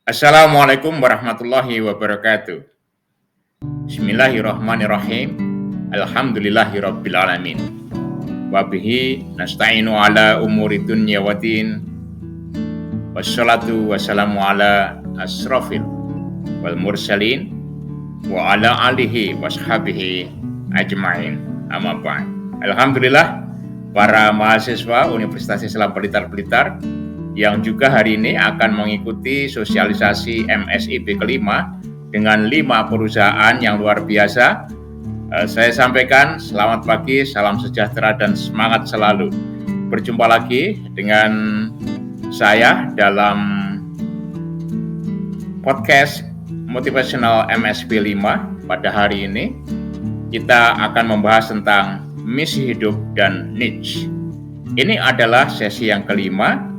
Assalamualaikum warahmatullahi wabarakatuh. Bismillahirrahmanirrahim. Alhamdulillahirabbil alamin. Wa bihi nasta'inu ala umuri dunya waddin. Wassalatu wassalamu ala asrofil wal mursalin wa ala alihi washabihi ajma'in. Amma ba'd. Alhamdulillah, para mahasiswa Universitas Islam Blitar yang juga hari ini akan mengikuti sosialisasi MSIP kelima dengan 5 perusahaan yang luar biasa. Saya sampaikan selamat pagi, salam sejahtera dan semangat selalu. Berjumpa lagi dengan saya dalam podcast Motivational MSP 5. Pada hari ini kita akan membahas tentang misi hidup dan niche. Ini adalah sesi yang kelima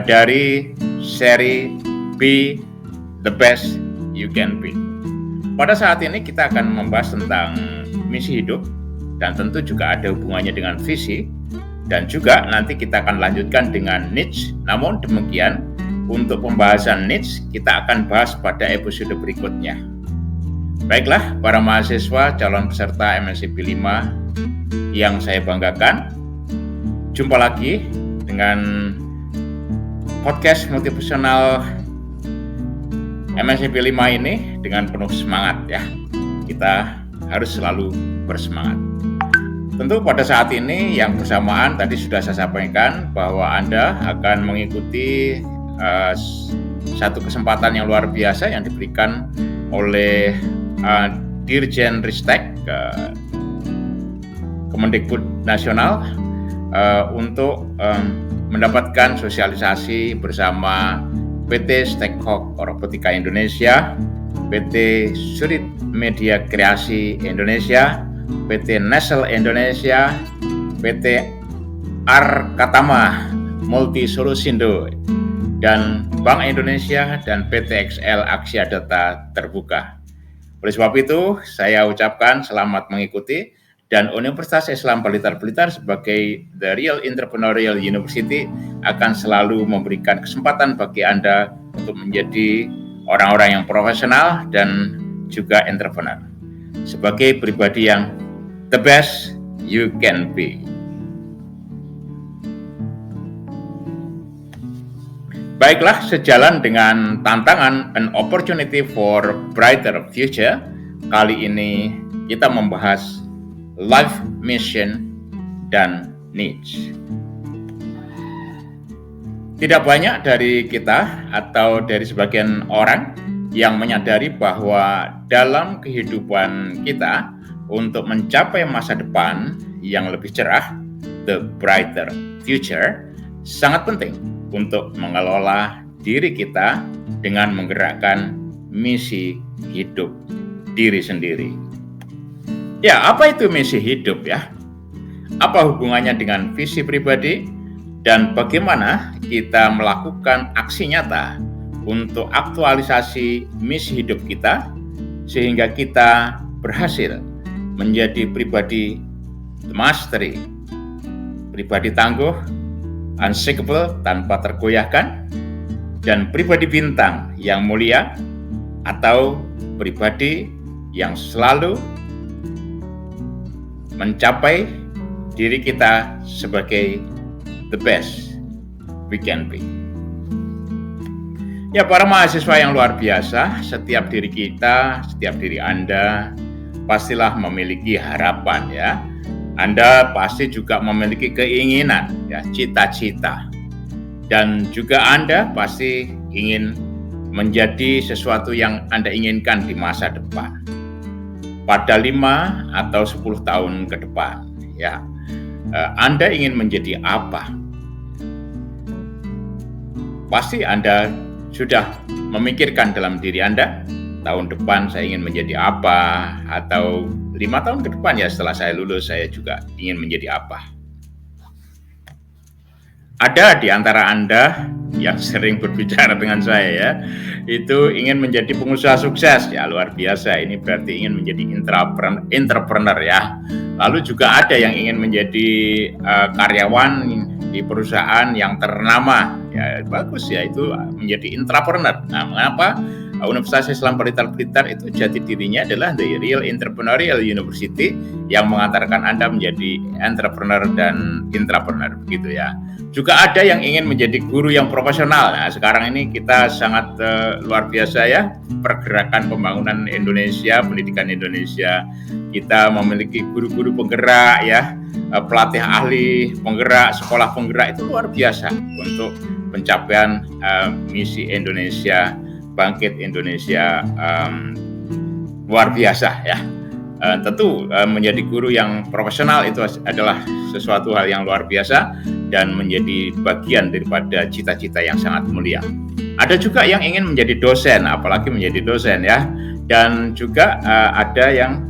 dari seri Be the Best You Can Be. Pada saat ini kita akan membahas tentang misi hidup dan tentu juga ada hubungannya dengan visi, dan juga nanti kita akan lanjutkan dengan niche. Namun demikian, untuk pembahasan niche kita akan bahas pada episode berikutnya. Baiklah, para mahasiswa calon peserta MSIP 5 yang saya banggakan, jumpa lagi dengan podcast motivasional MSIP 5 ini dengan penuh semangat ya. Kita harus selalu bersemangat. Tentu pada saat ini yang bersamaan tadi sudah saya sampaikan bahwa Anda akan mengikuti satu kesempatan yang luar biasa yang diberikan oleh Dirjen Ristek Kemendikbud Nasional untuk mendapatkan sosialisasi bersama PT Stekhok Robotika Indonesia, PT Surit Media Kreasi Indonesia, PT Nestle Indonesia, PT Arkatama Multi Solusindo, dan Bank Indonesia, dan PT XL Aksiadata Terbuka. Oleh sebab itu, saya ucapkan selamat mengikuti. Dan Universitas Islam Blitar sebagai The Real Entrepreneurial University akan selalu memberikan kesempatan bagi Anda untuk menjadi orang-orang yang profesional dan juga entrepreneur sebagai pribadi yang the best you can be. Baiklah, sejalan dengan tantangan An Opportunity for Brighter Future, kali ini kita membahas life mission dan niche. Tidak banyak dari kita atau dari sebagian orang yang menyadari bahwa dalam kehidupan kita untuk mencapai masa depan yang lebih cerah, the brighter future, sangat penting untuk mengelola diri kita dengan menggerakkan misi hidup diri sendiri. Ya, apa itu misi hidup ya? Apa hubungannya dengan visi pribadi? Dan bagaimana kita melakukan aksi nyata untuk aktualisasi misi hidup kita sehingga kita berhasil menjadi pribadi mastery, pribadi tangguh, unshakable tanpa tergoyahkan, dan pribadi bintang yang mulia, atau pribadi yang selalu mencapai diri kita sebagai the best we can be. Ya, para mahasiswa yang luar biasa, setiap diri kita, setiap diri Anda pastilah memiliki harapan ya. Anda pasti juga memiliki keinginan ya, cita-cita. Dan juga Anda pasti ingin menjadi sesuatu yang Anda inginkan di masa depan. Pada 5 atau 10 tahun ke depan, ya, Anda ingin menjadi apa? Pasti Anda sudah memikirkan dalam diri Anda, tahun depan saya ingin menjadi apa, atau 5 tahun ke depan ya setelah saya lulus saya juga ingin menjadi apa. Ada di antara Anda yang sering berbicara dengan saya ya, itu ingin menjadi pengusaha sukses ya, luar biasa. Ini berarti ingin menjadi entrepreneur ya. Lalu juga ada yang ingin menjadi karyawan di perusahaan yang ternama ya bagus ya, itu menjadi intrapreneur. Nah, mengapa Universitas Islam Blitar itu jati dirinya adalah the real entrepreneurial university yang mengantarkan Anda menjadi entrepreneur dan intrapreneur, begitu ya. Juga ada yang ingin menjadi guru yang profesional. Nah, sekarang ini kita sangat luar biasa ya, pergerakan pembangunan Indonesia, pendidikan Indonesia. Kita memiliki guru-guru penggerak ya, pelatih ahli penggerak, sekolah penggerak, itu luar biasa untuk pencapaian misi Indonesia, bangkit Indonesia, luar biasa ya. Tentu menjadi guru yang profesional itu adalah sesuatu hal yang luar biasa dan menjadi bagian daripada cita-cita yang sangat mulia. Ada juga yang ingin menjadi dosen, apalagi menjadi dosen ya, dan juga ada yang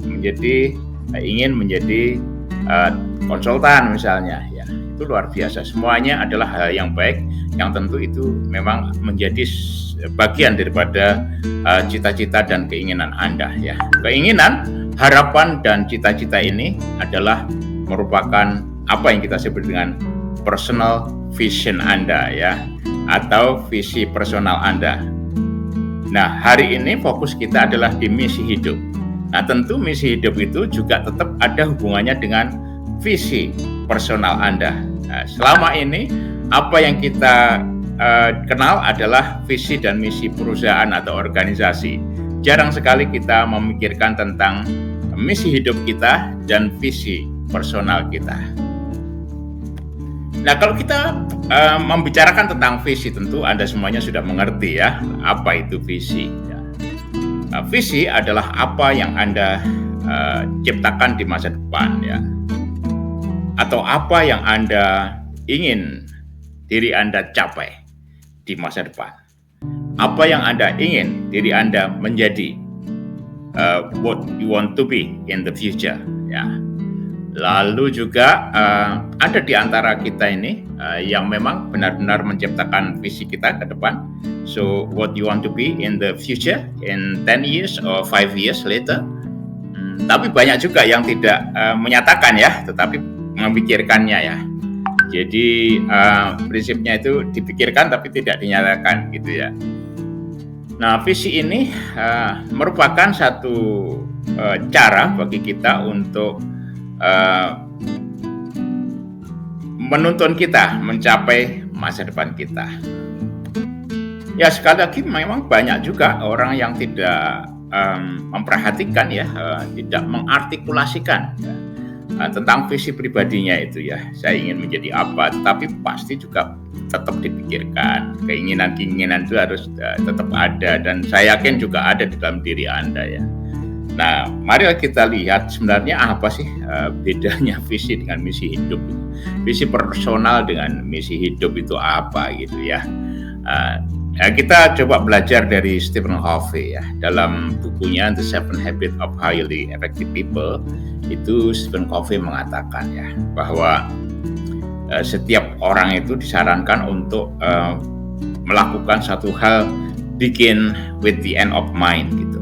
ingin menjadi konsultan misalnya ya. Itu luar biasa. Semuanya adalah hal yang baik yang tentu itu memang menjadi bagian daripada cita-cita dan keinginan Anda ya. Keinginan, harapan dan cita-cita ini adalah merupakan apa yang kita sebut dengan personal vision Anda ya, atau visi personal Anda. Nah, hari ini fokus kita adalah di misi hidup. Nah, tentu misi hidup itu juga tetap ada hubungannya dengan visi personal Anda. Nah, selama ini apa yang kita kenal adalah visi dan misi perusahaan atau organisasi. Jarang sekali kita memikirkan tentang misi hidup kita dan visi personal kita. Nah, kalau kita membicarakan tentang visi, tentu Anda semuanya sudah mengerti ya, apa itu visi. Nah, visi adalah apa yang Anda ciptakan di masa depan ya, atau apa yang Anda ingin diri Anda capai di masa depan. Apa yang Anda ingin diri Anda menjadi, what you want to be in the future ya. Lalu juga ada di antara kita ini yang memang benar-benar menciptakan visi kita ke depan. So what you want to be in the future, in 10 years or 5 years later. Tapi banyak juga yang tidak menyatakan ya, tetapi memikirkannya ya. Jadi prinsipnya itu dipikirkan tapi tidak dinyatakan gitu ya. Nah, visi ini merupakan satu cara bagi kita untuk menuntun kita mencapai masa depan kita. Ya, sekali lagi memang banyak juga orang yang tidak memperhatikan ya, tidak mengartikulasikan tentang visi pribadinya itu ya. Saya ingin menjadi apa, tapi pasti juga tetap dipikirkan. Keinginan-keinginan itu harus tetap ada, dan saya yakin juga ada di dalam diri Anda ya. Nah, mari kita lihat sebenarnya apa sih bedanya visi dengan misi hidup. Visi personal dengan misi hidup itu apa gitu ya. Kita coba belajar dari Stephen Covey ya, dalam bukunya The 7 Habits of Highly Effective People. Itu Stephen Covey mengatakan ya, bahwa setiap orang itu disarankan untuk melakukan satu hal begin with the end of mind gitu.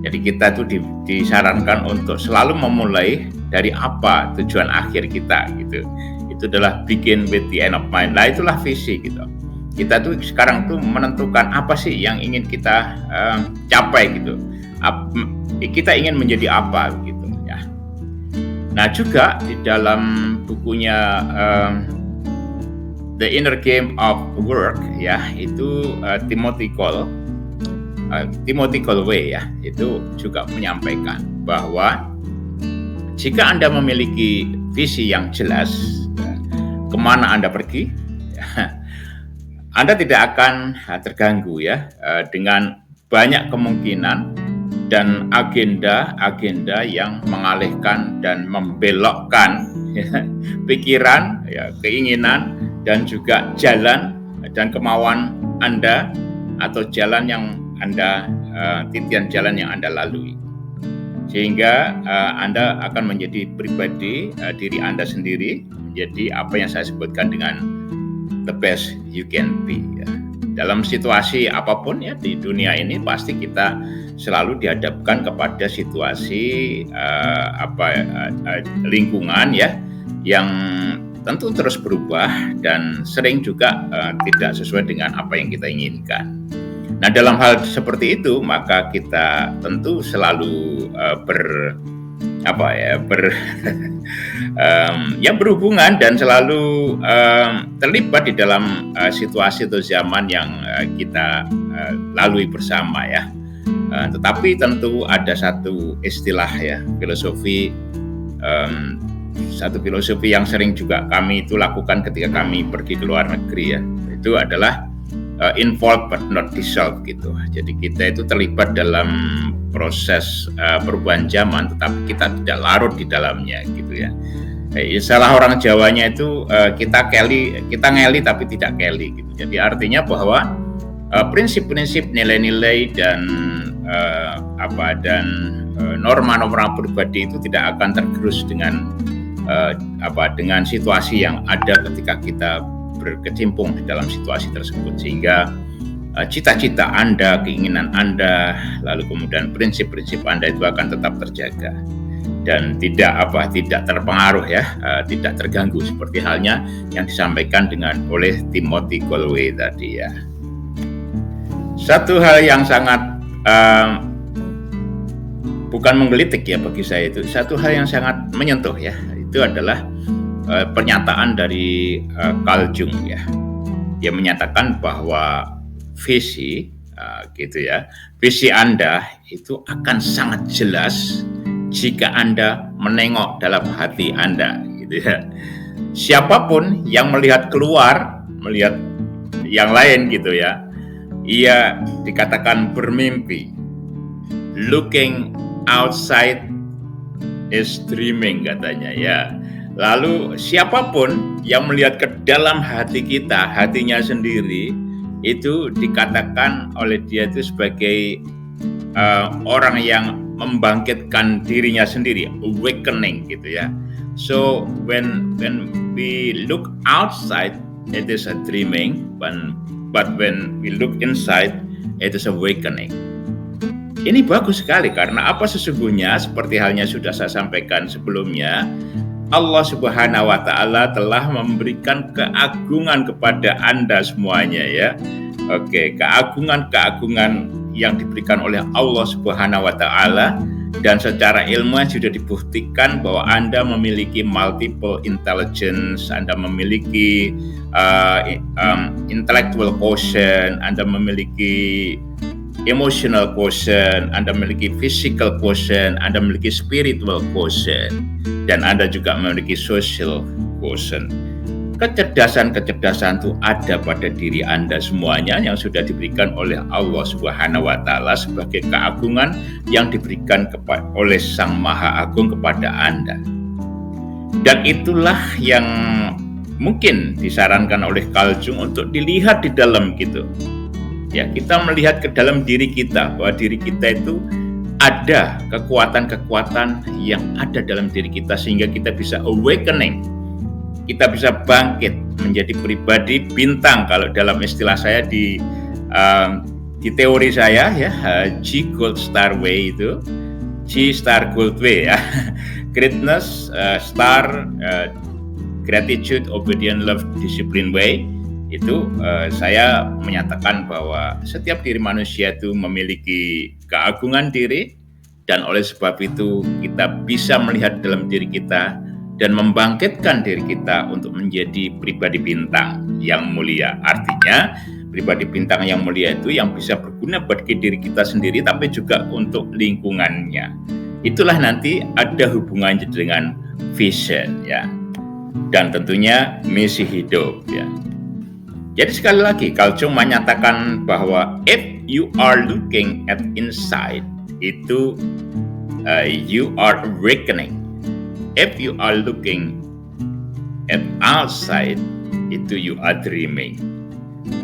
Jadi kita itu disarankan untuk selalu memulai dari apa tujuan akhir kita gitu. Itu adalah begin with the end of mind. Nah, itulah visi gitu. Kita tuh sekarang tuh menentukan apa sih yang ingin kita capai gitu. Kita ingin menjadi apa gitu ya. Nah, juga di dalam bukunya The Inner Game of Work ya, itu Timothy Gallwey ya, itu juga menyampaikan bahwa jika Anda memiliki visi yang jelas kemana Anda pergi, Anda tidak akan terganggu ya dengan banyak kemungkinan dan agenda-agenda yang mengalihkan dan membelokkan ya, pikiran, ya, keinginan dan juga jalan dan kemauan Anda atau jalan yang Anda titian jalan yang Anda lalui. Sehingga Anda akan menjadi pribadi diri Anda sendiri, menjadi apa yang saya sebutkan dengan the best you can be ya. Dalam situasi apapun ya di dunia ini pasti kita selalu dihadapkan kepada situasi lingkungan ya yang tentu terus berubah dan sering juga tidak sesuai dengan apa yang kita inginkan. Nah, dalam hal seperti itu maka kita tentu selalu berhubungan dan selalu terlibat di dalam situasi atau zaman yang kita lalui bersama ya. Tetapi tentu ada satu istilah ya, satu filosofi yang sering juga kami itu lakukan ketika kami pergi ke luar negeri ya. Itu adalah involved but not dissolved gitu. Jadi kita itu terlibat dalam proses perubahan zaman, tetapi kita tidak larut di dalamnya gitu ya. Istilah orang Jawanya itu kita ngeli tapi tidak keli gitu. Jadi artinya bahwa prinsip-prinsip, nilai-nilai dan norma-norma pribadi itu tidak akan tergerus dengan situasi yang ada ketika kita berkecimpung di dalam situasi tersebut, sehingga cita-cita Anda, keinginan Anda, lalu kemudian prinsip-prinsip Anda itu akan tetap terjaga dan tidak terpengaruh ya, tidak terganggu seperti halnya yang disampaikan oleh Timothy Galway tadi ya. Satu hal yang sangat bukan menggelitik ya bagi saya, itu satu hal yang sangat menyentuh ya, itu adalah pernyataan dari Carl Jung ya. Dia menyatakan bahwa visi Anda itu akan sangat jelas jika Anda menengok dalam hati Anda gitu ya. Siapapun yang melihat keluar, melihat yang lain gitu ya, ia dikatakan bermimpi. Looking outside is dreaming katanya ya. Lalu siapapun yang melihat ke dalam hati kita, hatinya sendiri, itu dikatakan oleh dia itu sebagai orang yang membangkitkan dirinya sendiri, awakening gitu ya. So when we look outside, it is a dreaming, but when we look inside, it is awakening. Ini bagus sekali karena apa sesungguhnya seperti halnya sudah saya sampaikan sebelumnya, Allah Subhanahu wa Ta'ala telah memberikan keagungan kepada Anda semuanya ya. Oke, keagungan yang diberikan oleh Allah Subhanahu wa Ta'ala, dan secara ilmuwan sudah dibuktikan bahwa Anda memiliki multiple intelligence, Anda memiliki intellectual quotient, Anda memiliki emotional quotient, Anda memiliki physical quotient, Anda memiliki spiritual quotient, dan Anda juga memiliki social quotient. Kecerdasan-kecerdasan itu ada pada diri Anda semuanya yang sudah diberikan oleh Allah Subhanahu wa Ta'ala sebagai keagungan yang diberikan oleh Sang Maha Agung kepada Anda. Dan itulah yang mungkin disarankan oleh Carl Jung untuk dilihat di dalam gitu. Ya, kita melihat ke dalam diri kita, bahwa diri kita itu ada kekuatan-kekuatan yang ada dalam diri kita sehingga kita bisa awakening. Kita bisa bangkit menjadi pribadi bintang, kalau dalam istilah saya di teori saya ya, G Gold Star Way itu, G Star Gold Way ya. Greatness, Star, Gratitude, Obedience, Love, Discipline Way. Itu saya menyatakan bahwa setiap diri manusia itu memiliki keagungan diri, dan oleh sebab itu kita bisa melihat dalam diri kita dan membangkitkan diri kita untuk menjadi pribadi bintang yang mulia. Artinya pribadi bintang yang mulia itu yang bisa berguna bagi diri kita sendiri tapi juga untuk lingkungannya. Itulah nanti ada hubungannya dengan vision ya, dan tentunya misi hidup ya. Jadi sekali lagi Carl Jung menyatakan bahwa if you are looking at inside, itu you are awakening. If you are looking at outside, itu you are dreaming.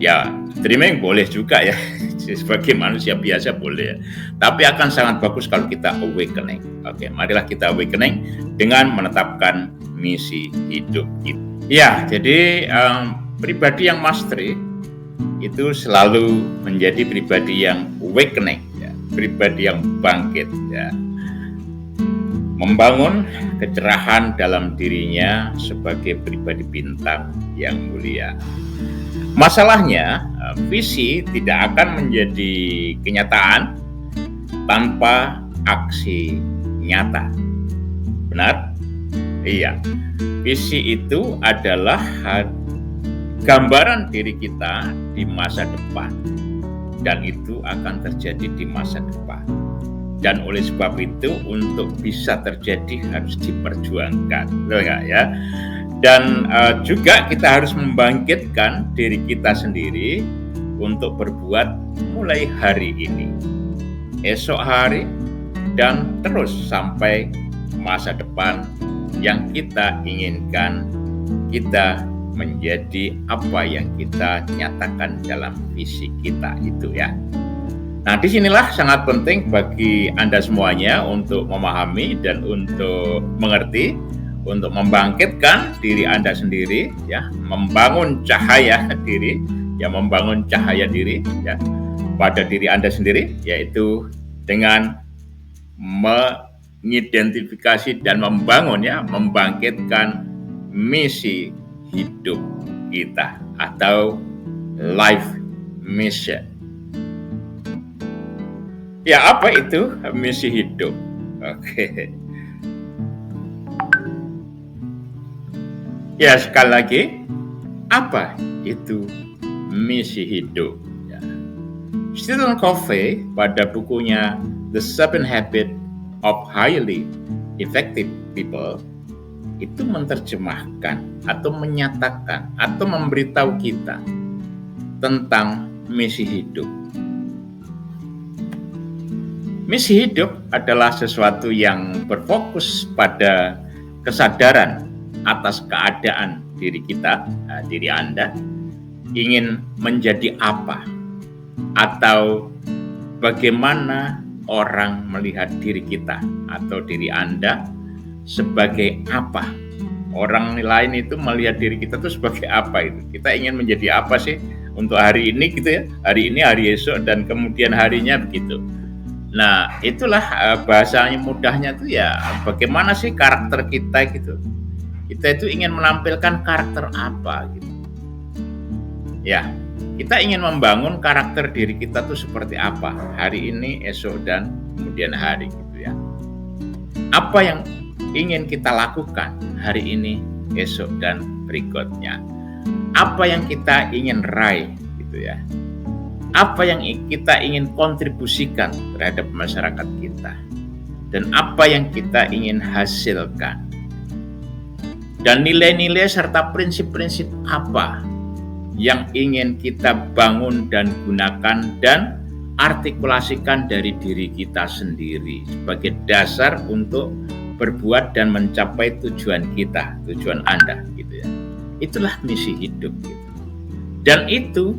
Ya, dreaming boleh juga ya, sebagai manusia biasa boleh ya. Tapi akan sangat bagus kalau kita awakening. Oke, marilah kita awakening dengan menetapkan misi hidup kita. Ya, jadi pribadi yang mastery itu selalu menjadi pribadi yang awakening, ya, pribadi yang bangkit. Ya. membangun kecerahan dalam dirinya sebagai pribadi bintang yang mulia. Masalahnya, visi tidak akan menjadi kenyataan tanpa aksi nyata. Benar? Iya. Visi itu adalah gambaran diri kita di masa depan, dan itu akan terjadi di masa depan. Dan oleh sebab itu, untuk bisa terjadi harus diperjuangkan, loh ya. Dan juga kita harus membangkitkan diri kita sendiri untuk berbuat mulai hari ini, esok hari, dan terus sampai masa depan yang kita inginkan. Kita menjadi apa yang kita nyatakan dalam visi kita itu ya. Nah, disinilah sangat penting bagi Anda semuanya untuk memahami dan untuk mengerti, untuk membangkitkan diri Anda sendiri ya, membangun cahaya diri ya, membangun cahaya diri ya pada diri Anda sendiri, yaitu dengan mengidentifikasi dan membangun ya, membangkitkan misi hidup kita atau life mission. Ya, apa itu misi hidup? Oke. Ya, sekali lagi, apa itu misi hidup? Ya. Stephen Covey pada bukunya The 7 Habits of Highly Effective People itu menerjemahkan atau menyatakan atau memberitahu kita tentang misi hidup. Misi hidup adalah sesuatu yang berfokus pada kesadaran atas keadaan diri kita, diri Anda, ingin menjadi apa, atau bagaimana orang melihat diri kita atau diri Anda sebagai apa. Orang lain itu melihat diri kita itu sebagai apa itu. Kita ingin menjadi apa sih untuk hari ini gitu ya, hari ini, hari esok, dan kemudian harinya begitu. Nah, itulah bahasanya mudahnya tuh ya, bagaimana sih karakter kita gitu. Kita itu ingin menampilkan karakter apa gitu. Ya, kita ingin membangun karakter diri kita tuh seperti apa hari ini, esok, dan kemudian hari gitu ya. Apa yang ingin kita lakukan hari ini, esok, dan berikutnya. Apa yang kita ingin raih gitu ya. Apa yang kita ingin kontribusikan terhadap masyarakat kita, dan apa yang kita ingin hasilkan, dan nilai-nilai serta prinsip-prinsip apa yang ingin kita bangun dan gunakan dan artikulasikan dari diri kita sendiri sebagai dasar untuk berbuat dan mencapai tujuan kita, tujuan Anda gitu ya. Itulah misi hidup gitu. Dan itu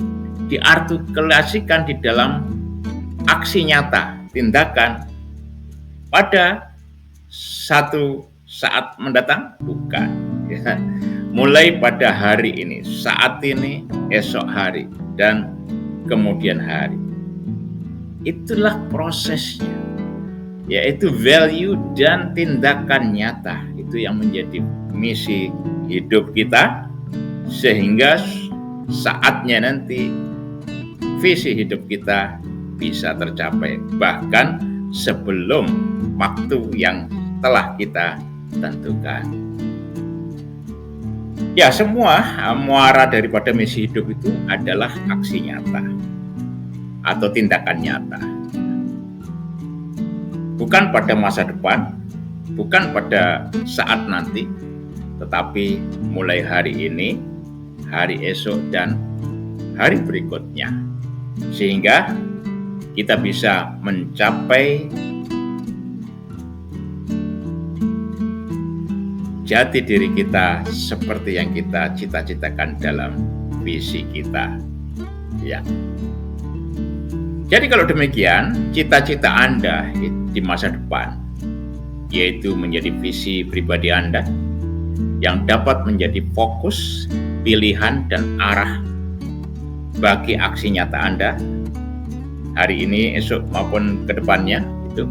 diartikulasikan di dalam aksi nyata, tindakan pada satu saat mendatang, bukan ya. Mulai pada hari ini, saat ini, esok hari, dan kemudian hari. Itulah prosesnya, yaitu value dan tindakan nyata. Itu yang menjadi misi hidup kita, sehingga saatnya nanti visi hidup kita bisa tercapai, bahkan sebelum waktu yang telah kita tentukan. Ya, semua muara daripada misi hidup itu adalah aksi nyata atau tindakan nyata. Bukan pada masa depan, bukan pada saat nanti, tetapi mulai hari ini, hari esok, dan hari berikutnya. Sehingga kita bisa mencapai jati diri kita seperti yang kita cita-citakan dalam visi kita. Ya. Jadi kalau demikian, cita-cita Anda di masa depan, yaitu menjadi visi pribadi Anda yang dapat menjadi fokus, pilihan, dan arah bagi aksi nyata Anda hari ini, esok, maupun ke depannya itu.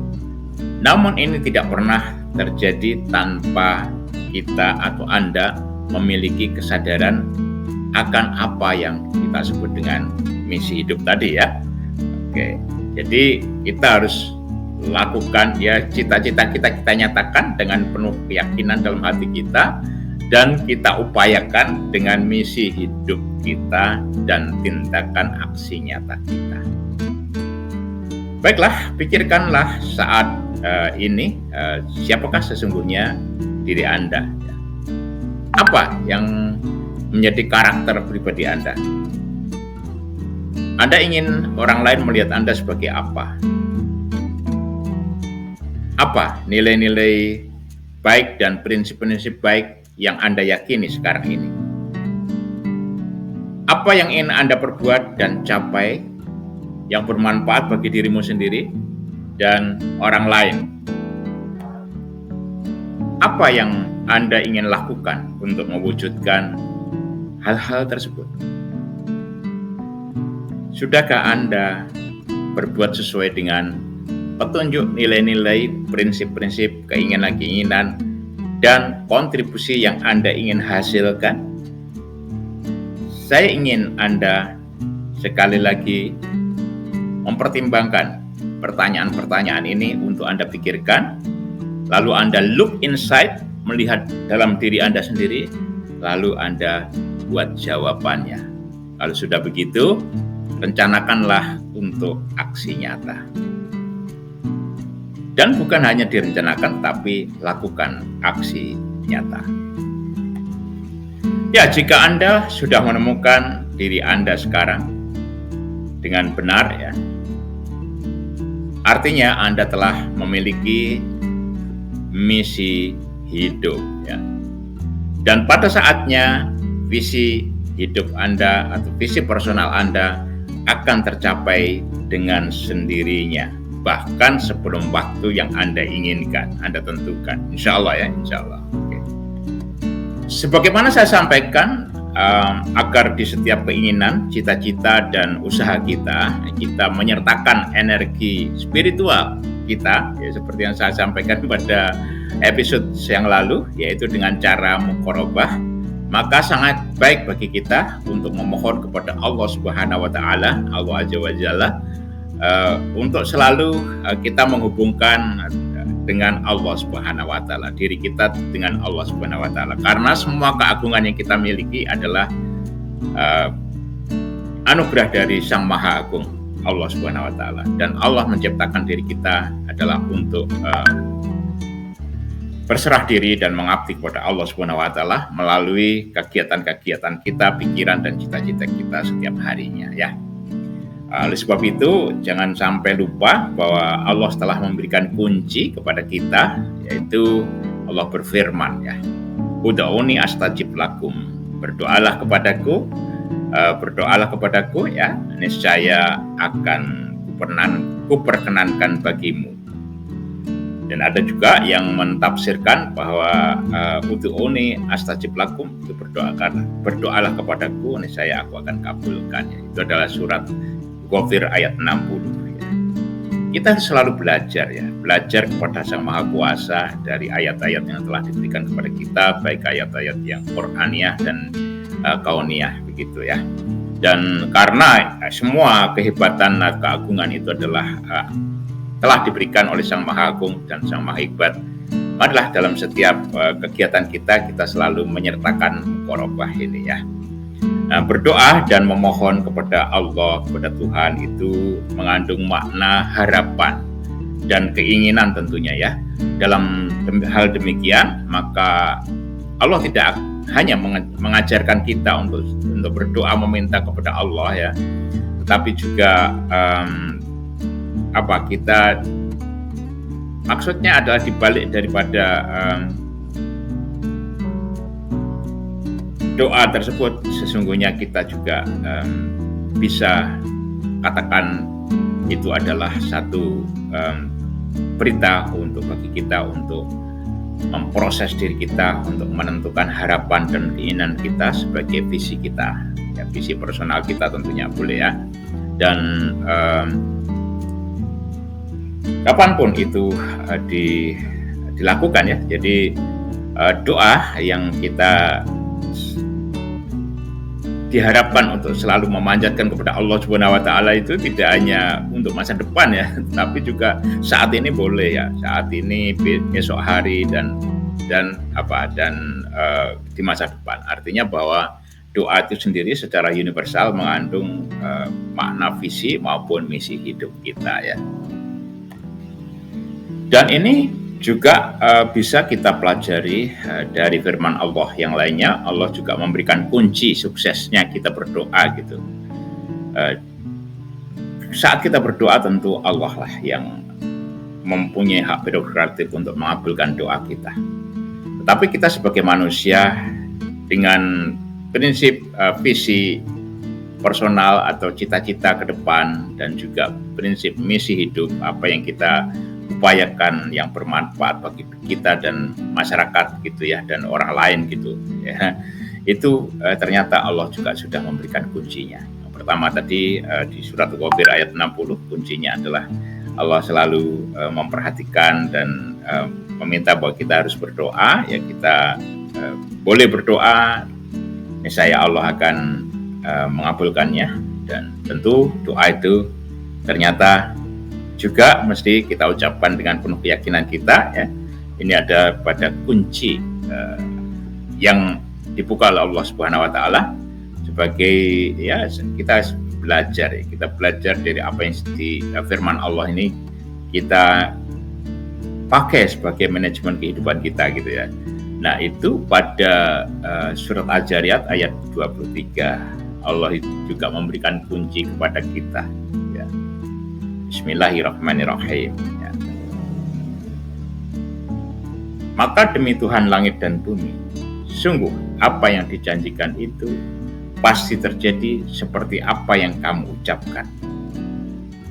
Namun ini tidak pernah terjadi tanpa kita atau Anda memiliki kesadaran akan apa yang kita sebut dengan misi hidup tadi ya. Oke, jadi kita harus lakukan ya, cita-cita kita nyatakan dengan penuh keyakinan dalam hati kita, dan kita upayakan dengan misi hidup kita dan tindakan aksi nyata kita. Baiklah, pikirkanlah saat ini siapakah sesungguhnya diri Anda? Apa yang menjadi karakter pribadi Anda? Anda ingin orang lain melihat Anda sebagai apa? Apa nilai-nilai baik dan prinsip-prinsip baik yang Anda yakini sekarang ini? Apa yang ingin Anda perbuat dan capai yang bermanfaat bagi dirimu sendiri dan orang lain? Apa yang Anda ingin lakukan untuk mewujudkan hal-hal tersebut? Sudahkah Anda berbuat sesuai dengan petunjuk nilai-nilai, prinsip-prinsip, keinginan-keinginan, dan kontribusi yang Anda ingin hasilkan? Saya ingin Anda sekali lagi mempertimbangkan pertanyaan-pertanyaan ini untuk Anda pikirkan, lalu Anda look inside, melihat dalam diri Anda sendiri, lalu Anda buat jawabannya. Kalau sudah begitu, rencanakanlah untuk aksi nyata. Dan bukan hanya direncanakan, tapi lakukan aksi nyata. Ya, jika Anda sudah menemukan diri Anda sekarang dengan benar ya, artinya Anda telah memiliki misi hidup ya. Dan pada saatnya visi hidup Anda atau visi personal Anda akan tercapai dengan sendirinya, bahkan sebelum waktu yang Anda inginkan, Anda tentukan. Insya Allah ya, insya Allah. Oke. Sebagaimana saya sampaikan, agar di setiap keinginan, cita-cita, dan usaha kita menyertakan energi spiritual kita, ya, seperti yang saya sampaikan pada episode yang lalu, yaitu dengan cara muqarabah, maka sangat baik bagi kita untuk memohon kepada Allah Subhanahu wa Ta'ala, Allah Azza wa Jalla, untuk selalu kita menghubungkan dengan Allah Subhanahu wa Ta'ala, diri kita dengan Allah Subhanahu wa Ta'ala, karena semua keagungan yang kita miliki adalah anugerah dari Sang Maha Agung, Allah Subhanahu wa Ta'ala, dan Allah menciptakan diri kita adalah untuk berserah diri dan mengabdi kepada Allah Subhanahu wa Ta'ala melalui kegiatan-kegiatan kita, pikiran dan cita-cita kita setiap harinya ya. Oleh sebab itu, jangan sampai lupa bahwa Allah telah memberikan kunci kepada kita, yaitu Allah berfirman ya, Ud'uni astajib lakum, berdoalah kepadaku ya, niscaya akan kuperkenankan bagimu. Dan ada juga yang mentafsirkan bahwa ud'uni astajib lakum, itu berdoalah kepadaku, niscaya aku akan kabulkan. Itu adalah surat Ghafir ayat 60. Ya. Kita selalu belajar kepada Sang Maha Kuasa dari ayat-ayat yang telah diberikan kepada kita, baik ayat-ayat yang Qur'aniyah dan kauniyah begitu ya. Dan karena semua kehebatan dan keagungan itu adalah telah diberikan oleh Sang Maha Agung dan Sang Maha Hebat, adalah dalam setiap kegiatan kita selalu menyertakan muqarabah ini ya. Nah, berdoa dan memohon kepada Allah, kepada Tuhan, itu mengandung makna harapan dan keinginan tentunya ya. Dalam hal demikian, maka Allah tidak hanya mengajarkan kita untuk berdoa meminta kepada Allah ya, tetapi juga kita maksudnya adalah dibalik daripada doa tersebut, sesungguhnya kita juga bisa katakan itu adalah satu berita bagi kita untuk memproses diri kita, untuk menentukan harapan dan keinginan kita sebagai visi kita ya, visi personal kita tentunya boleh ya. Dan kapanpun itu dilakukan ya. Jadi doa yang kita diharapkan untuk selalu memanjatkan kepada Allah Subhanahu wa taala itu tidak hanya untuk masa depan ya, tapi juga saat ini boleh ya, saat ini, besok hari dan di masa depan. Artinya bahwa doa itu sendiri secara universal mengandung makna visi maupun misi hidup kita ya. Dan ini juga bisa kita pelajari dari firman Allah yang lainnya. Allah juga memberikan kunci suksesnya kita berdoa gitu. Saat kita berdoa tentu Allah lah yang mempunyai hak prerogatif untuk mengabulkan doa kita. Tetapi kita sebagai manusia dengan prinsip visi personal atau cita-cita ke depan dan juga prinsip misi hidup, apa yang kita upayakan yang bermanfaat bagi kita dan masyarakat gitu ya, dan orang lain gitu ya, itu ternyata Allah juga sudah memberikan kuncinya. Yang pertama tadi di surat Ghafir ayat 60, kuncinya adalah Allah selalu memperhatikan dan meminta bahwa kita harus berdoa ya. Kita boleh berdoa, niscaya Allah akan mengabulkannya. Dan tentu doa itu ternyata juga mesti kita ucapkan dengan penuh keyakinan kita ya. Ini ada pada kunci yang dibuka oleh Allah Subhanahu wa taala sebagai ya, kita belajar dari apa yang di firman Allah ini kita pakai sebagai manajemen kehidupan kita gitu ya. Nah, itu pada surat Al-Zariyat ayat 23 Allah juga memberikan kunci kepada kita ya. Bismillahirrahmanirrahim ya. Maka demi Tuhan langit dan bumi, sungguh apa yang dijanjikan itu pasti terjadi seperti apa yang kamu ucapkan.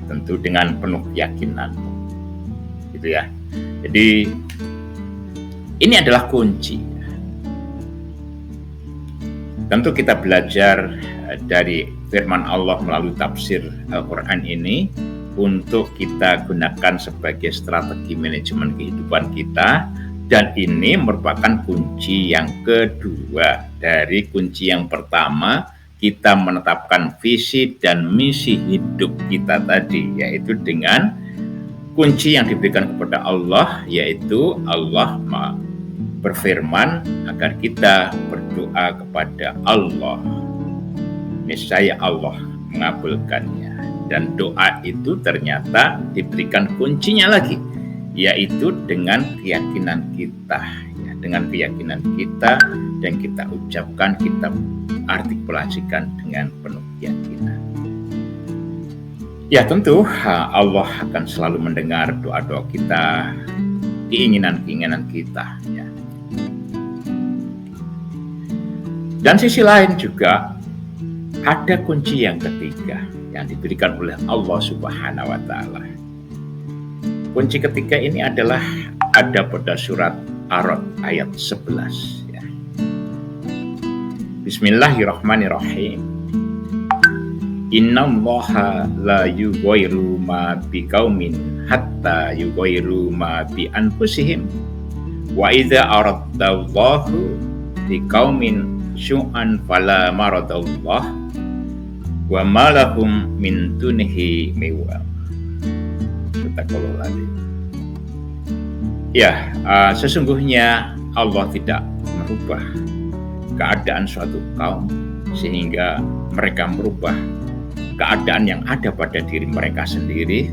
Tentu dengan penuh keyakinan gitu ya. Jadi ini adalah kunci. Tentu kita belajar dari firman Allah melalui tafsir Al-Quran ini untuk kita gunakan sebagai strategi manajemen kehidupan kita. Dan ini merupakan kunci yang kedua dari kunci yang pertama, kita menetapkan visi dan misi hidup kita tadi, yaitu dengan kunci yang diberikan kepada Allah, yaitu Allah berfirman agar kita berdoa kepada Allah. Niscaya Allah mengabulkannya. Dan doa itu ternyata diberikan kuncinya lagi, yaitu dengan keyakinan kita ya, dengan keyakinan kita, dan kita ucapkan, kita artikulasikan dengan penuh keyakinan. Ya tentu Allah akan selalu mendengar doa-doa kita, keinginan-keinginan kita ya. Dan sisi lain juga ada kunci yang ketiga yang diberikan oleh Allah Subhanahu wa taala. Kunci ketiga ini adalah ada pada surat Ar-Ra'd ayat 11 ya. Bismillahirrahmanirrahim. Innallaha la yughayyiru ma biqaumin hatta yughayyiru ma bi anfusihim. Wa idza aradallahu biqaumin syu'an fala maradallah wa ma lahum min dunihi miwal. Ya, sesungguhnya Allah tidak merubah keadaan suatu kaum sehingga mereka merubah keadaan yang ada pada diri mereka sendiri.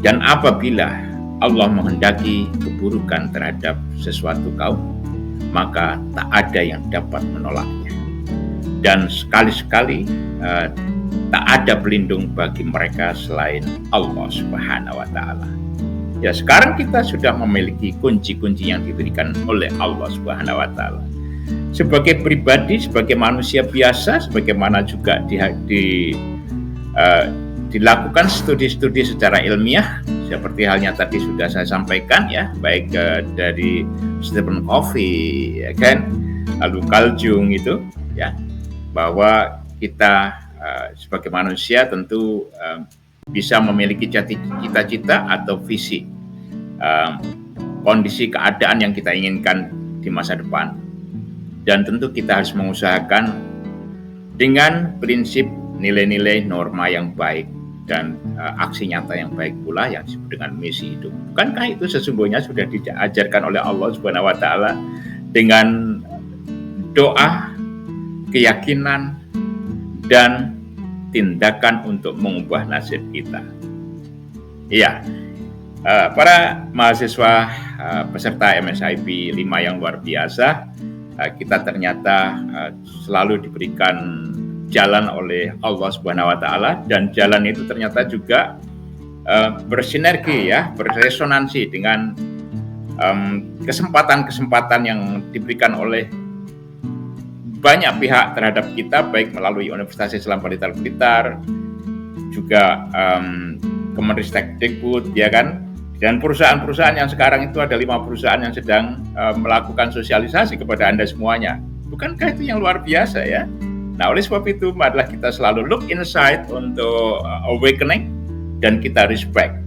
Dan apabila Allah menghendaki keburukan terhadap sesuatu kaum, maka tak ada yang dapat menolaknya. Dan sekali-sekali tak ada pelindung bagi mereka selain Allah Subhanahu wa taala. Ya, sekarang kita sudah memiliki kunci-kunci yang diberikan oleh Allah Subhanahu wa taala. Sebagai pribadi, sebagai manusia biasa, sebagaimana juga dilakukan studi-studi secara ilmiah, seperti halnya tadi sudah saya sampaikan ya, baik dari Stephen Covey ya kan, lalu Carl Jung itu ya, bahwa kita sebagai manusia tentu bisa memiliki cita-cita atau visi kondisi keadaan yang kita inginkan di masa depan. Dan tentu kita harus mengusahakan dengan prinsip nilai-nilai norma yang baik dan aksi nyata yang baik pula yang disebut dengan misi hidup. Bukankah itu sesungguhnya sudah diajarkan oleh Allah Subhanahu wa taala dengan doa, keyakinan, dan tindakan untuk mengubah nasib kita. Iya, para mahasiswa peserta MSIP 5 yang luar biasa, kita ternyata selalu diberikan jalan oleh Allah Subhanahu wa taala, dan jalan itu ternyata juga bersinergi ya, berresonansi dengan kesempatan-kesempatan yang diberikan oleh banyak pihak terhadap kita, baik melalui Universitas Islam Blitar, juga Kemenristek-Dikbud, ya kan, dan perusahaan-perusahaan yang sekarang itu ada 5 perusahaan yang sedang melakukan sosialisasi kepada Anda semuanya. Bukankah itu yang luar biasa ya? Nah, oleh sebab itu marilah kita selalu look inside untuk awakening, dan kita respect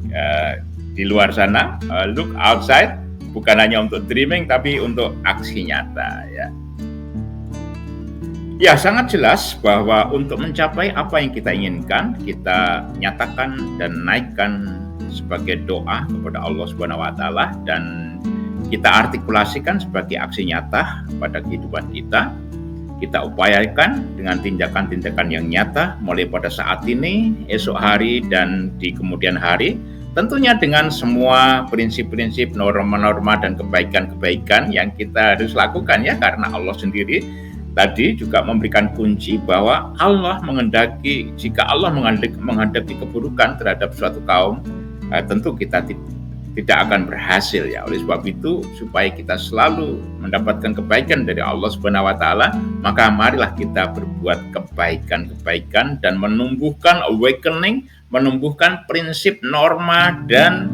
di luar sana, look outside, bukan hanya untuk dreaming tapi untuk aksi nyata ya. Ya, sangat jelas bahwa untuk mencapai apa yang kita inginkan, kita nyatakan dan naikkan sebagai doa kepada Allah Subhanahu wa taala, dan kita artikulasikan sebagai aksi nyata pada kehidupan kita. Kita upayakan dengan tindakan-tindakan yang nyata mulai pada saat ini, esok hari, dan di kemudian hari. Tentunya dengan semua prinsip-prinsip, norma-norma, dan kebaikan-kebaikan yang kita harus lakukan ya, karena Allah sendiri tadi juga memberikan kunci bahwa Allah menghendaki, jika Allah menghendaki keburukan terhadap suatu kaum, tentu kita tidak akan berhasil ya. Oleh sebab itu, supaya kita selalu mendapatkan kebaikan dari Allah Subhanahu wa taala, maka marilah kita berbuat kebaikan-kebaikan dan menumbuhkan awakening, menumbuhkan prinsip, norma, dan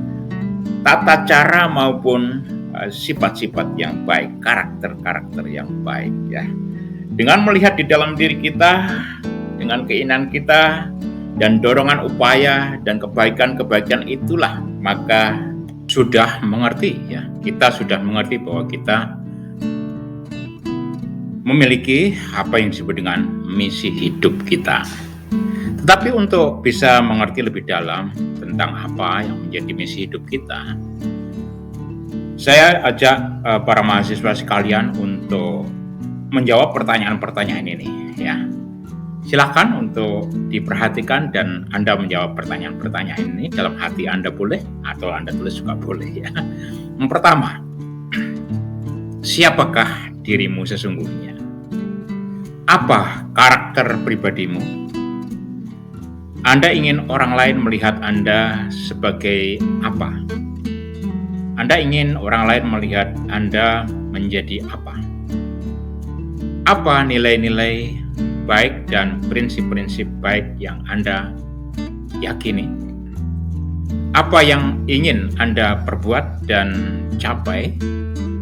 tata cara maupun sifat-sifat yang baik, karakter-karakter yang baik ya. Dengan melihat di dalam diri kita, dengan keinginan kita, dan dorongan upaya dan kebaikan-kebaikan itulah, maka sudah mengerti ya, kita sudah mengerti bahwa kita memiliki apa yang disebut dengan misi hidup kita. Tetapi untuk bisa mengerti lebih dalam tentang apa yang menjadi misi hidup kita, saya ajak para mahasiswa sekalian untuk menjawab pertanyaan-pertanyaan ini ya. Silakan untuk diperhatikan dan Anda menjawab pertanyaan-pertanyaan ini dalam hati Anda boleh, atau Anda tulis juga boleh ya. Yang pertama, siapakah dirimu sesungguhnya? Apa karakter pribadimu? Anda ingin orang lain melihat Anda sebagai apa? Anda ingin orang lain melihat Anda menjadi apa? Apa nilai-nilai baik dan prinsip-prinsip baik yang Anda yakini? Apa yang ingin Anda perbuat dan capai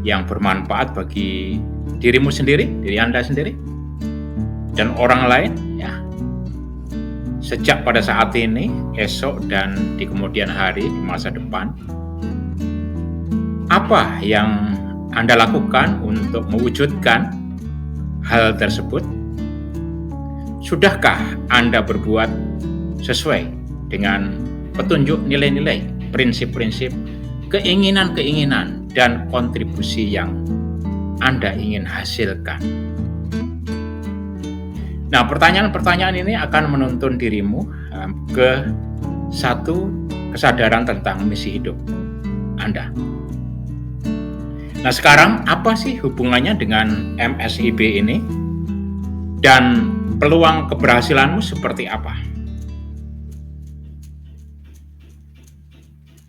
yang bermanfaat bagi dirimu sendiri, diri Anda sendiri, dan orang lain ya. Sejak pada saat ini, esok, dan di kemudian hari, di masa depan, apa yang Anda lakukan untuk mewujudkan hal tersebut? Sudahkah Anda berbuat sesuai dengan petunjuk nilai-nilai, prinsip-prinsip, keinginan-keinginan, dan kontribusi yang Anda ingin hasilkan? Nah, pertanyaan-pertanyaan ini akan menuntun dirimu ke satu kesadaran tentang misi hidup Anda. Nah, sekarang apa sih hubungannya dengan MSIP ini? Dan peluang keberhasilanmu seperti apa?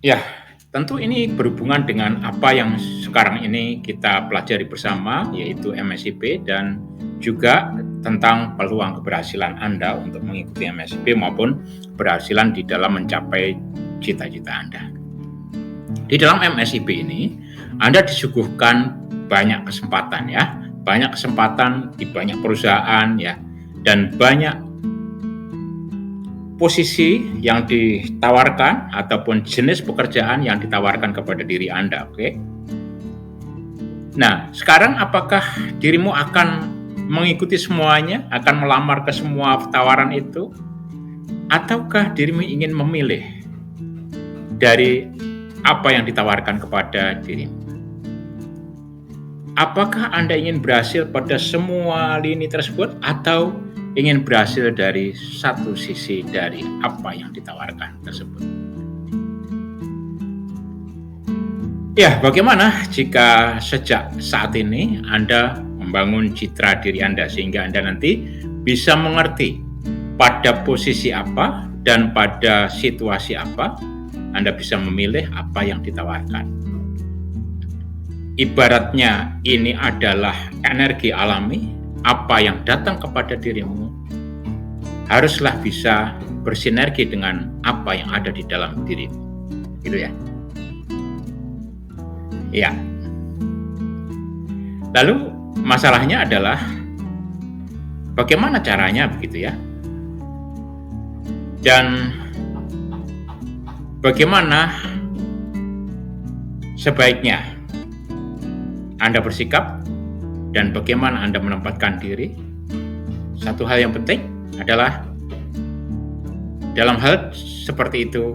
Ya, tentu ini berhubungan dengan apa yang sekarang ini kita pelajari bersama, yaitu MSIP, dan juga tentang peluang keberhasilan Anda untuk mengikuti MSIP maupun keberhasilan di dalam mencapai cita-cita Anda. Di dalam MSIP ini, Anda disuguhkan banyak kesempatan ya, banyak kesempatan di banyak perusahaan ya, dan banyak posisi yang ditawarkan ataupun jenis pekerjaan yang ditawarkan kepada diri Anda, oke? Nah, sekarang apakah dirimu akan mengikuti semuanya, akan melamar ke semua tawaran itu, ataukah dirimu ingin memilih dari apa yang ditawarkan kepada dirimu? Apakah Anda ingin berhasil pada semua lini tersebut atau ingin berhasil dari satu sisi dari apa yang ditawarkan tersebut? Ya, bagaimana jika sejak saat ini Anda membangun citra diri Anda sehingga Anda nanti bisa mengerti pada posisi apa dan pada situasi apa Anda bisa memilih apa yang ditawarkan. Ibaratnya ini adalah energi alami, apa yang datang kepada dirimu haruslah bisa bersinergi dengan apa yang ada di dalam dirimu. Gitu ya. Ya. Lalu masalahnya adalah bagaimana caranya begitu ya? Dan bagaimana sebaiknya Anda bersikap dan bagaimana Anda menempatkan diri. Satu hal yang penting adalah dalam hal seperti itu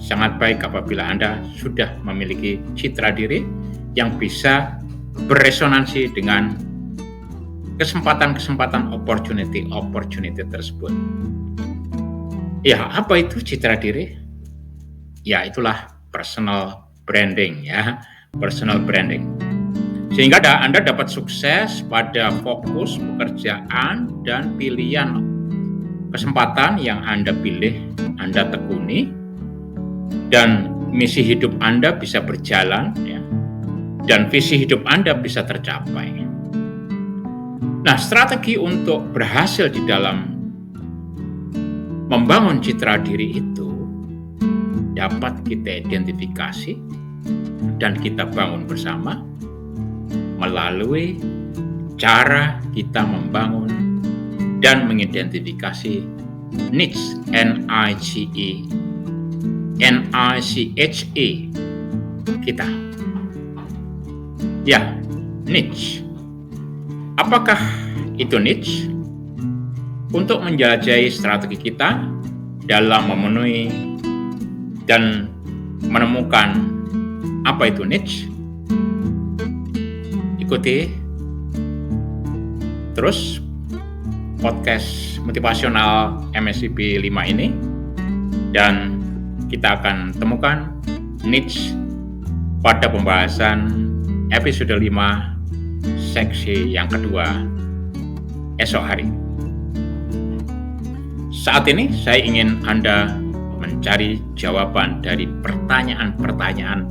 sangat baik apabila Anda sudah memiliki citra diri yang bisa beresonansi dengan kesempatan-kesempatan opportunity tersebut. Ya, apa itu citra diri? Ya, itulah personal branding ya, personal branding. Sehingga Anda dapat sukses pada fokus pekerjaan dan pilihan kesempatan yang Anda pilih, Anda tekuni, dan misi hidup Anda bisa berjalan, ya, dan visi hidup Anda bisa tercapai. Nah, strategi untuk berhasil di dalam membangun citra diri itu dapat kita identifikasi dan kita bangun bersama melalui cara kita membangun dan mengidentifikasi niche, N-I-C-H-E kita. Ya, niche. Apakah itu niche? Untuk menjelajahi strategi kita dalam memenuhi dan menemukan apa itu niche, ikuti terus podcast motivasional MSCP 5 ini dan kita akan temukan niche pada pembahasan episode 5 seksi yang kedua esok hari. Saat ini saya ingin Anda mencari jawaban dari pertanyaan-pertanyaan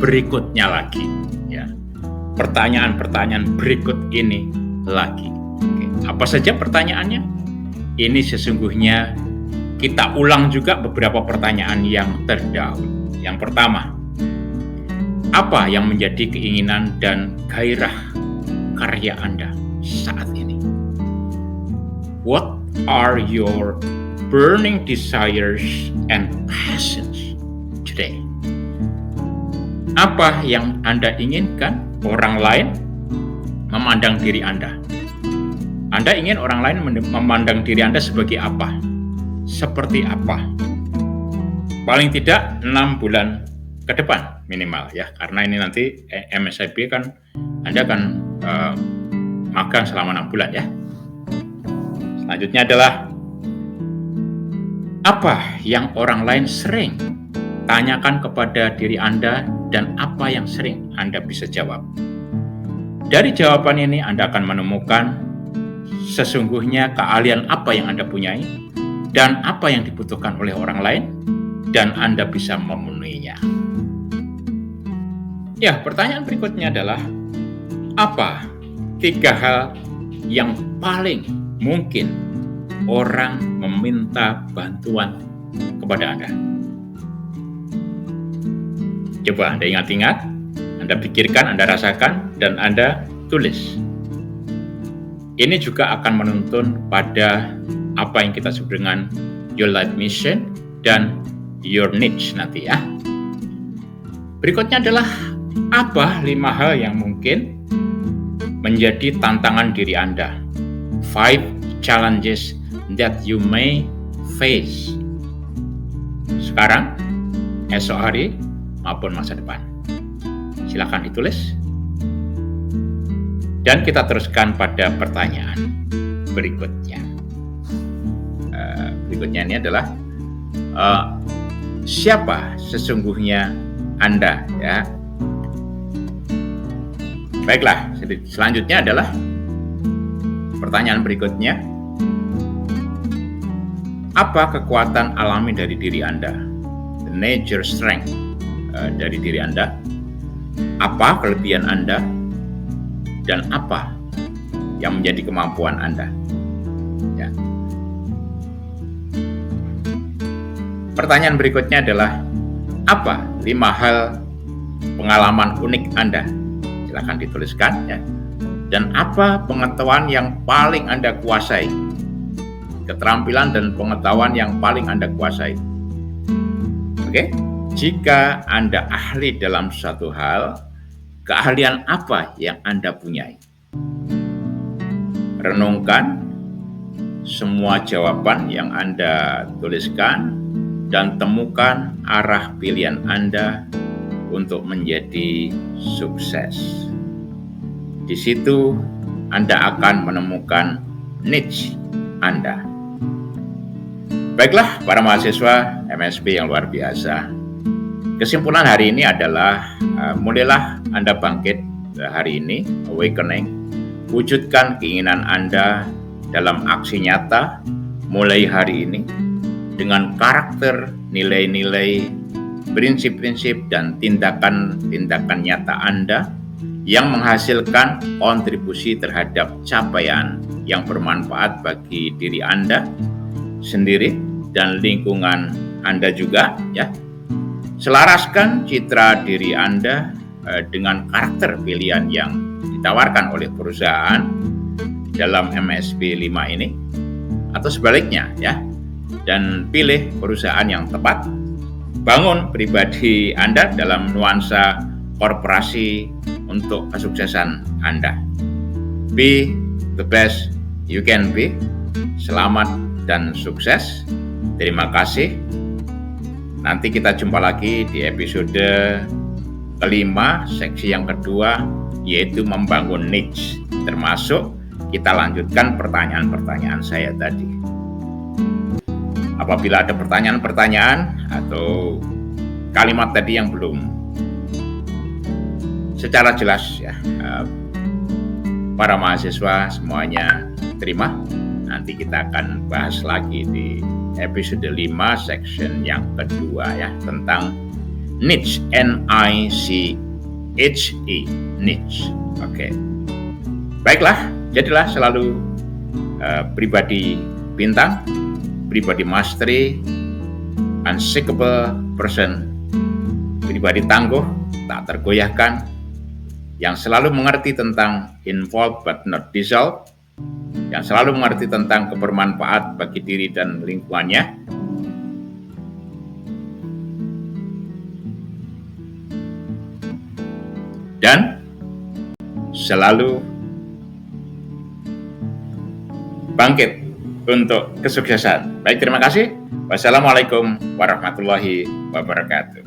berikutnya lagi, ya. Pertanyaan-pertanyaan berikut ini lagi. Oke. Apa saja pertanyaannya? Ini sesungguhnya kita ulang juga beberapa pertanyaan yang terdahulu. Yang pertama, apa yang menjadi keinginan dan gairah karya Anda saat ini? What are your burning desires and passions today? Apa yang Anda inginkan orang lain memandang diri Anda? Anda ingin orang lain memandang diri Anda sebagai apa? Seperti apa? Paling tidak 6 bulan ke depan minimal ya, karena ini nanti MSIP kan Anda akan magang selama 6 bulan ya. Selanjutnya adalah apa yang orang lain sering tanyakan kepada diri Anda dan apa yang sering Anda bisa jawab. Dari jawaban ini Anda akan menemukan sesungguhnya keahlian apa yang Anda punyai dan apa yang dibutuhkan oleh orang lain dan Anda bisa memenuhinya. Ya, pertanyaan berikutnya adalah apa 3 hal yang paling mungkin orang meminta bantuan kepada Anda? Coba Anda ingat-ingat, Anda pikirkan, Anda rasakan, dan Anda tulis. Ini juga akan menuntun pada apa yang kita sebut dengan your life mission, dan your niche nanti ya. Berikutnya adalah apa 5 hal yang mungkin menjadi tantangan diri Anda. 5 challenges that you may face. Sekarang, esok hari, maupun masa depan. Silakan ditulis. Dan kita teruskan pada pertanyaan berikutnya. Berikutnya ini adalah siapa sesungguhnya Anda ya. Baiklah, selanjutnya adalah pertanyaan berikutnya. Apa kekuatan alami dari diri Anda? The nature strength dari diri Anda. Apa kelebihan Anda? Dan apa yang menjadi kemampuan Anda? Ya. Pertanyaan berikutnya adalah apa 5 hal pengalaman unik Anda? Silakan dituliskan ya. Dan apa pengetahuan yang paling Anda kuasai? Keterampilan dan pengetahuan yang paling Anda kuasai. Oke? Jika Anda ahli dalam suatu hal, keahlian apa yang Anda punyai? Renungkan semua jawaban yang Anda tuliskan dan temukan arah pilihan Anda untuk menjadi sukses. Di situ Anda akan menemukan niche Anda. Baiklah para mahasiswa MSB yang luar biasa. Kesimpulan hari ini adalah mulailah Anda bangkit hari ini, awakening. Wujudkan keinginan Anda dalam aksi nyata mulai hari ini dengan karakter, nilai-nilai, prinsip-prinsip, dan tindakan-tindakan nyata Anda yang menghasilkan kontribusi terhadap capaian yang bermanfaat bagi diri Anda sendiri dan lingkungan Anda juga ya. Selaraskan citra diri Anda dengan karakter pilihan yang ditawarkan oleh perusahaan dalam MSB 5 ini atau sebaliknya ya. Dan pilih perusahaan yang tepat. Bangun pribadi Anda dalam nuansa korporasi untuk kesuksesan Anda. Be the best you can be. Selamat dan sukses. Terima kasih. Nanti kita jumpa lagi di episode kelima, seksi yang kedua, yaitu membangun niche. Termasuk kita lanjutkan pertanyaan-pertanyaan saya tadi. Apabila ada pertanyaan-pertanyaan atau kalimat tadi yang belum secara jelas ya, para mahasiswa semuanya terima. Nanti kita akan bahas lagi di episode 5 section yang kedua ya, tentang niche, N-I-C-H-E, niche. Oke. Baiklah, jadilah selalu pribadi bintang, pribadi mastery, unshakable person, pribadi tangguh, tak tergoyahkan, yang selalu mengerti tentang involve but not dissolve, yang selalu mengerti tentang kebermanfaat bagi diri dan lingkungannya, dan selalu bangkit untuk kesuksesan. Baik, terima kasih. Wassalamualaikum warahmatullahi wabarakatuh.